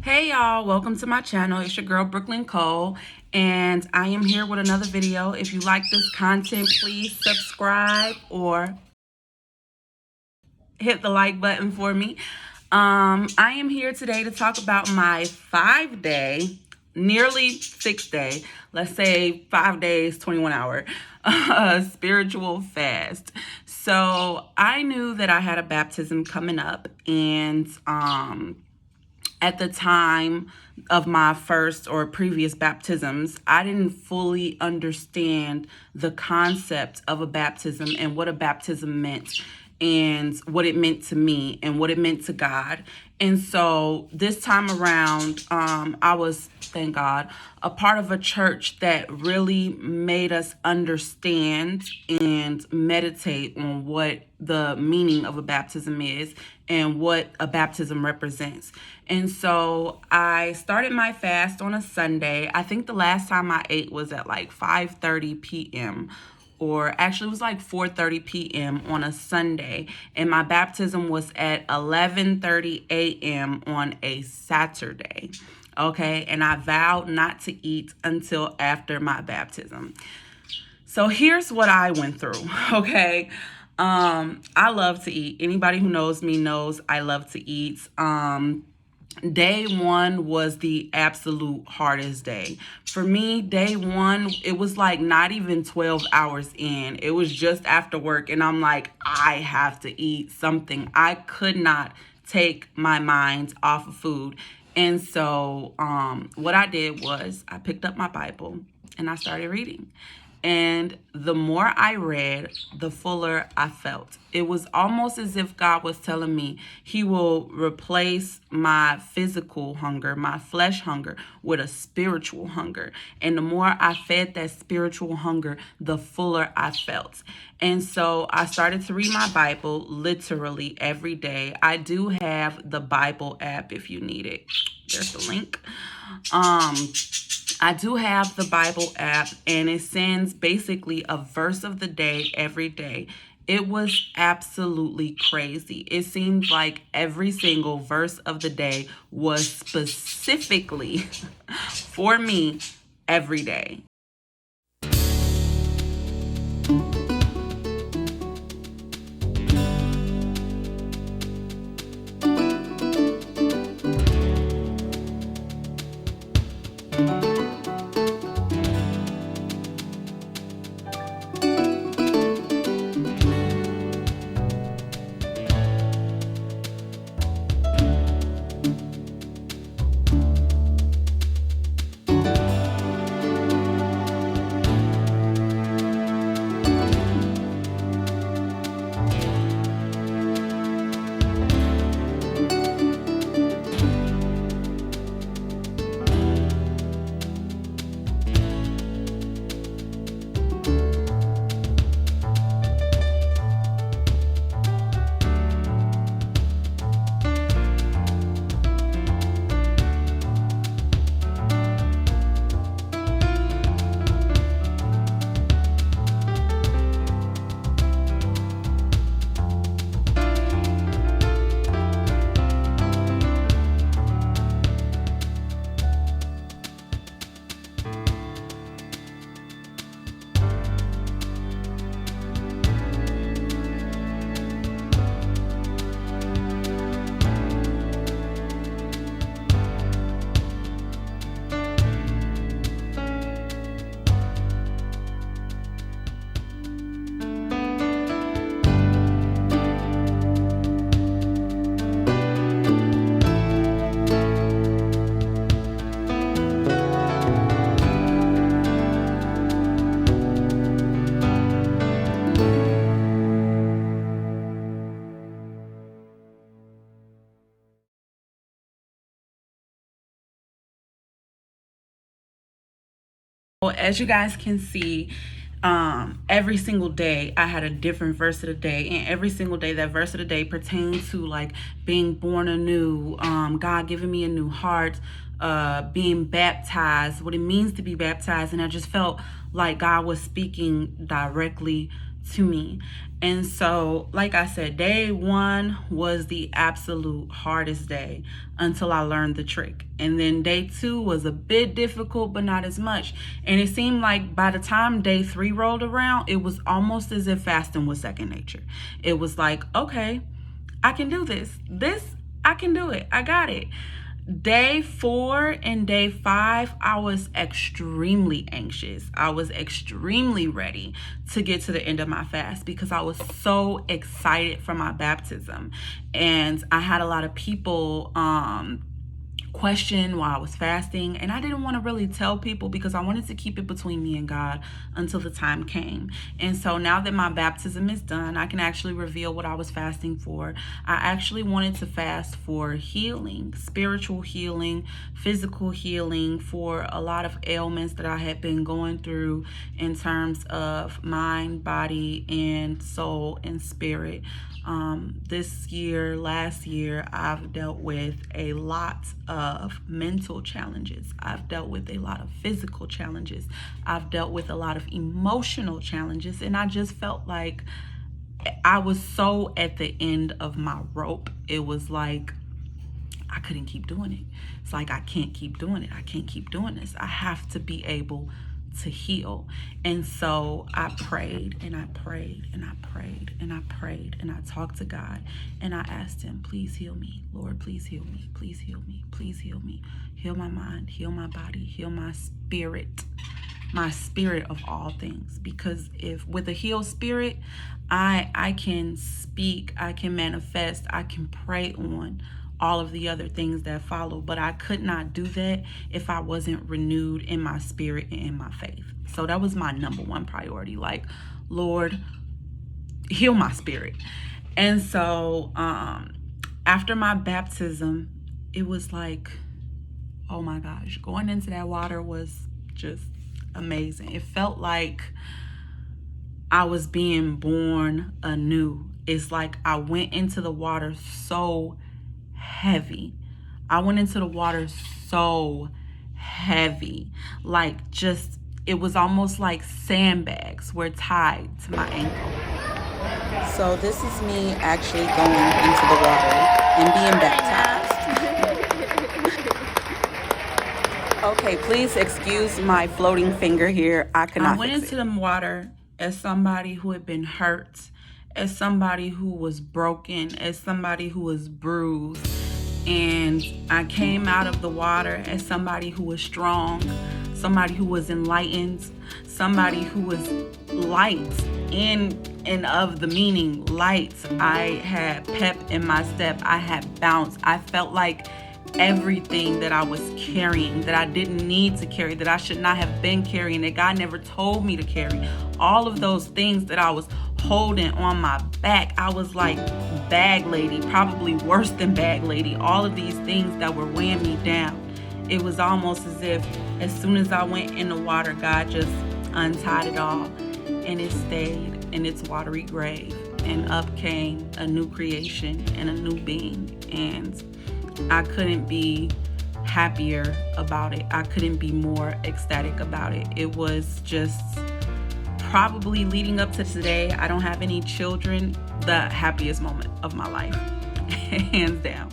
Hey y'all, welcome to my channel. It's your girl Brooklyn Cole, and I am here with another video. If you like this content, please subscribe or hit the like button for me. I am here today to talk about my 5-day, nearly 6-day, let's say 5 days, 21 hour spiritual fast. So I knew that I had a baptism coming up, and at the time of my first or previous baptisms, I didn't fully understand the concept of a baptism and what a baptism meant and what it meant to me and what it meant to God. And so this time around, I was, thank God, a part of a church that really made us understand and meditate on what the meaning of a baptism is and what a baptism represents. And so I started my fast on a Sunday. I think the last time I ate was at like 5:30 p.m. or actually it was like 4:30 p.m. on a Sunday, and my baptism was at 11:30 a.m. on a Saturday. Okay, and I vowed not to eat until after my baptism. So here's what I went through, okay? I love to eat. Anybody who knows me knows I love to eat. Day one was the absolute hardest day. For me, day one, it was like not even 12 hours in. It was just after work, and I'm like, I have to eat something. I could not take my mind off of food. And so what I did was I picked up my Bible and I started reading. And the more I read, the fuller I felt. It was almost as if God was telling me he will replace my physical hunger, my flesh hunger, with a spiritual hunger. And the more I fed that spiritual hunger, the fuller I felt. And so I started to read my Bible literally every day. I do have the Bible app if you need it. There's the link. I do have the Bible app, and it sends basically a verse of the day every day. It was absolutely crazy. It seemed like every single verse of the day was specifically for me every day. Well, as you guys can see, every single day I had a different verse of the day, and every single day that verse of the day pertained to like being born anew, God giving me a new heart, being baptized, what it means to be baptized. And I just felt like God was speaking directly to me. And so, like I said, day one was the absolute hardest day until I learned the trick. And then day two was a bit difficult, but not as much. And it seemed like by the time day three rolled around, it was almost as if fasting was second nature. It was like, okay, I can do this. I can do it. I got it. Day 4 and day 5, I was extremely anxious. I was extremely ready to get to the end of my fast because I was so excited for my baptism. And I had a lot of people question why I was fasting, and I didn't want to really tell people because I wanted to keep it between me and God until the time came. And so now that my baptism is done, I can actually reveal what I was fasting for. I actually wanted to fast for healing, spiritual healing, physical healing, for a lot of ailments that I had been going through in terms of mind, body, and soul and spirit. Last year, I've dealt with a lot of mental challenges. I've dealt with a lot of physical challenges. I've dealt with a lot of emotional challenges. And I just felt like I was so at the end of my rope. It was like I couldn't keep doing it. It's like I can't keep doing it. I can't keep doing this. I have to be able to heal. And so I prayed and I prayed and I prayed and I prayed and I talked to God and I asked him, please heal me. Lord, please heal me. Please heal me. Please heal me. Heal my mind, heal my body, heal my spirit of all things. Because if with a healed spirit, I can speak, I can manifest, I can pray on all of the other things that follow, but I could not do that if I wasn't renewed in my spirit and in my faith. So that was my number one priority. Like, Lord, heal my spirit. And so after my baptism, it was like, oh my gosh, going into that water was just amazing. It felt like I was being born anew. It's like I went into the water so heavy. I went into the water so heavy, like just, it was almost like sandbags were tied to my ankle. So this is me actually going into the water and being baptized. Okay, please excuse my floating finger here. I went into the water as somebody who had been hurt, as somebody who was broken, as somebody who was bruised. And I came out of the water as somebody who was strong, somebody who was enlightened, somebody who was light and of the meaning light. I had pep in my step. I had bounce. I felt like everything that I was carrying, that I didn't need to carry, that I should not have been carrying, that God never told me to carry, all of those things that I was holding on my back, I was like bag lady, probably worse than bag lady. All of these things that were weighing me down. It was almost as if as soon as I went in the water, God just untied it all, and it stayed in its watery grave, and up came a new creation and a new being. And I couldn't be happier about it. I couldn't be more ecstatic about it. It was just probably, leading up to today, I don't have any children, the happiest moment of my life, hands down.